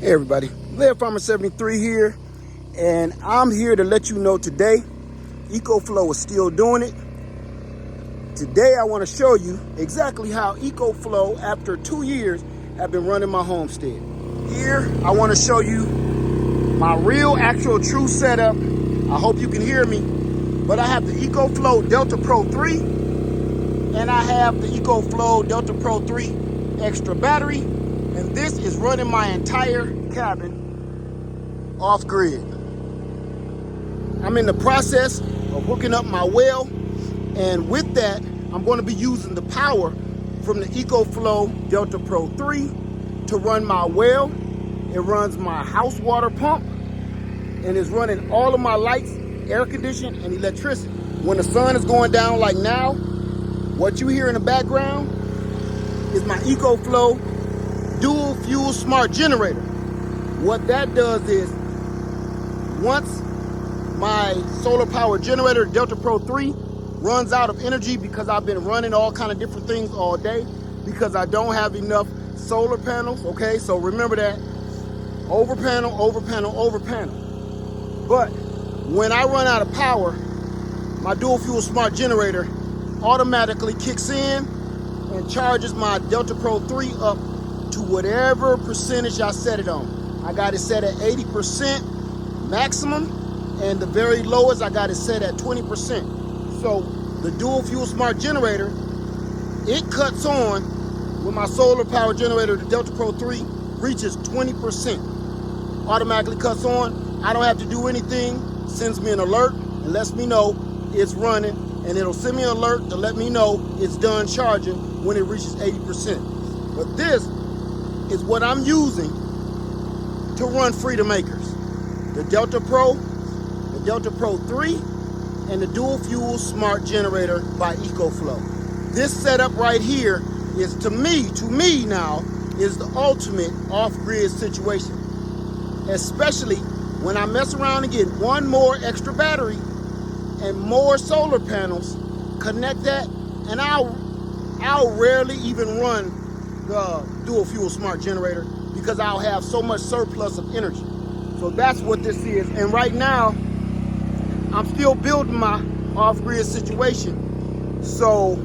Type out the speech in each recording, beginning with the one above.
Hey everybody, Laird Farmer 73 here, and I'm here to let you know today, EcoFlow is still doing it. Today I want to show you exactly how EcoFlow, after 2 years, have been running my homestead. Here, I want to show you my real, actual, true setup. I hope you can hear me, but I have the EcoFlow Delta Pro 3, and I have the EcoFlow Delta Pro 3 extra battery. And this is running my entire cabin off grid. I'm in the process of hooking up my well, and with that, I'm going to be using the power from the EcoFlow Delta Pro 3 to run my well. It runs my house water pump, and it's running all of my lights, air conditioning, and electricity. When the sun is going down like now, what you hear in the background is my EcoFlow dual fuel smart generator. What that does is, once my solar power generator Delta Pro 3 runs out of energy, because I've been running all kind of different things all day because I don't have enough solar panels, okay? So remember that, over panel, over panel, over panel. But when I run out of power, my dual fuel smart generator automatically kicks in and charges my Delta Pro 3 up to whatever percentage I set it on. I got it set at 80% maximum, and the very lowest I got it set at 20%. So the dual fuel smart generator, it cuts on when my solar power generator, the Delta Pro 3, reaches 20%. Automatically cuts on. I don't have to do anything. Sends me an alert and lets me know it's running, and it'll send me an alert to let me know it's done charging when it reaches 80%. But this is what I'm using to run Freedom Acres. The Delta Pro, the Delta Pro 3, and the dual fuel smart generator by EcoFlow. This setup right here is, to me now, is the ultimate off-grid situation. Especially when I mess around and get one more extra battery and more solar panels, connect that, and I'll rarely even run the dual fuel smart generator because I'll have so much surplus of energy. So that's what this is. And right now, I'm still building my off-grid situation. So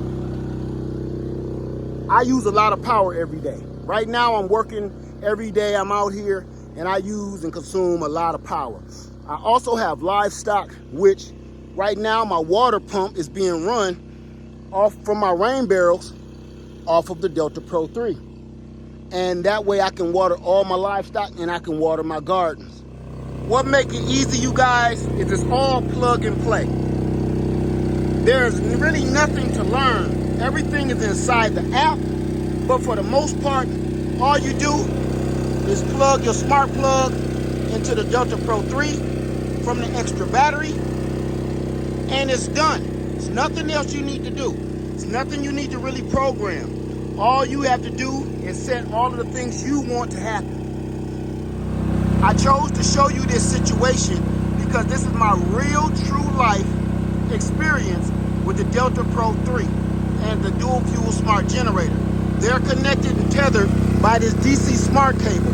I use a lot of power every day. Right now, I'm working every day. I'm out here and I use and consume a lot of power. I also have livestock, which right now my water pump is being run off from my rain barrels off of the Delta Pro 3. And that way I can water all my livestock and I can water my gardens. What makes it easy, you guys, is it's all plug and play. There's really nothing to learn. Everything is inside the app, but for the most part, all you do is plug your smart plug into the Delta Pro 3 from the extra battery, and it's done. There's nothing else you need to do. It's nothing you need to really program. All you have to do is set all of the things you want to happen. I chose to show you this situation because this is my real, true life experience with the Delta Pro 3 and the dual fuel smart generator. They're connected and tethered by this DC smart cable.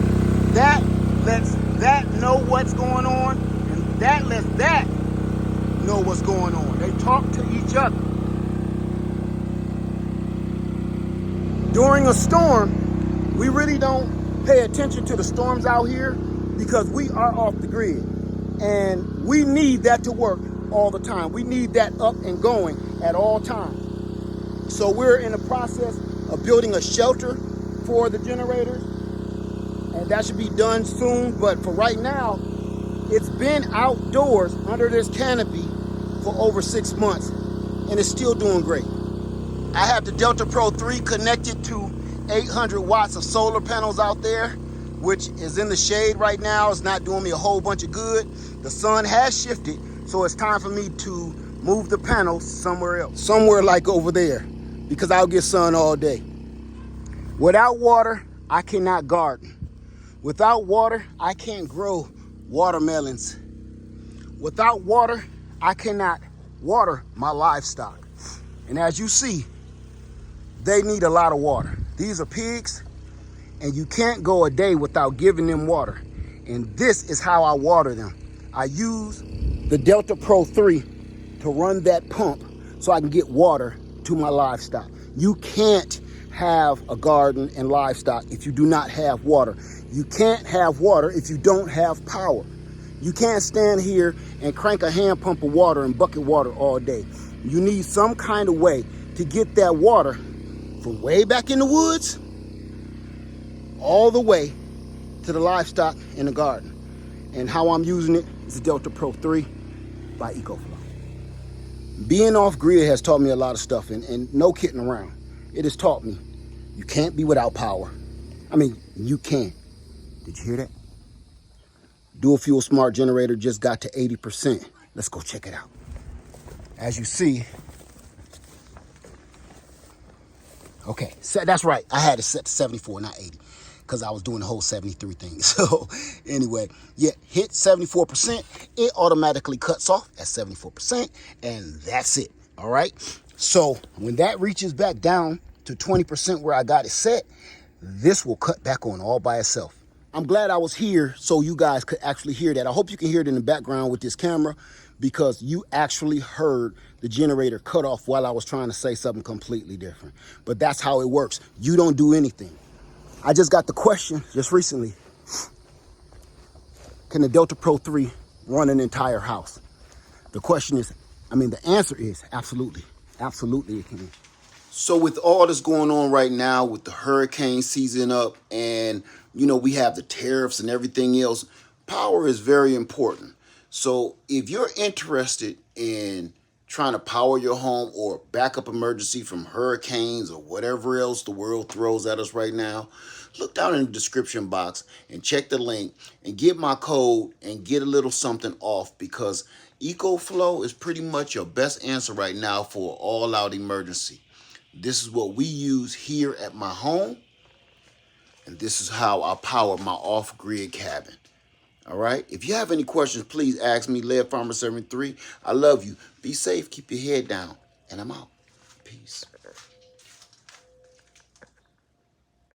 That lets that know what's going on, and that lets that know what's going on. They talk to each other. During a storm, we really don't pay attention to the storms out here because we are off the grid, and we need that to work all the time. We need that up and going at all times. So we're in the process of building a shelter for the generators, and that should be done soon. But for right now, it's been outdoors under this canopy for over 6 months, and it's still doing great. I have the Delta Pro 3 connected to 800 watts of solar panels out there, which is in the shade right now. It's not doing me a whole bunch of good. The sun has shifted, so it's time for me to move the panels somewhere else, somewhere like over there, because I'll get sun all day. Without water, I cannot garden. Without water, I can't grow watermelons. Without water, I cannot water my livestock. And as you see, they need a lot of water. These are pigs, And you can't go a day without giving them water. And this is how I water them. I use the Delta Pro 3 to run that pump so I can get water to my livestock. You can't have a garden and livestock if you do not have water. You can't have water if you don't have power. You can't stand here and crank a hand pump of water and bucket water all day. You need some kind of way to get that water from way back in the woods all the way to the livestock in the garden. And how I'm using it is the Delta Pro 3 by EcoFlow. Being off-grid has taught me a lot of stuff, and no kidding around. It has taught me you can't be without power. I mean, you can. Did you hear that? Dual fuel smart generator just got to 80%. Let's go check it out. As you see, okay, so that's right. I had it set to 74, not 80, because I was doing the whole 73 thing. So anyway, yeah, hit 74%. It automatically cuts off at 74%, and that's it. All right. So when that reaches back down to 20% where I got it set, this will cut back on all by itself. I'm glad I was here so you guys could actually hear that. I hope you can hear it in the background with this camera, because you actually heard the generator cut off while I was trying to say something completely different. But that's how it works. You don't do anything. I just got the question just recently, can the Delta Pro 3 run an entire house? The question is, the answer is absolutely. Absolutely it can. So with all that's going on right now with the hurricane season up, and we have the tariffs and everything else, power is very important. So if you're interested in trying to power your home or backup emergency from hurricanes or whatever else the world throws at us right now, look down in the description box and check the link and get my code and get a little something off, because EcoFlow is pretty much your best answer right now for an all-out emergency. This is what we use here at my home, and this is how I power my off-grid cabin. All right. If you have any questions, please ask me. Lead Farmer 73. I love you. Be safe. Keep your head down. And I'm out. Peace.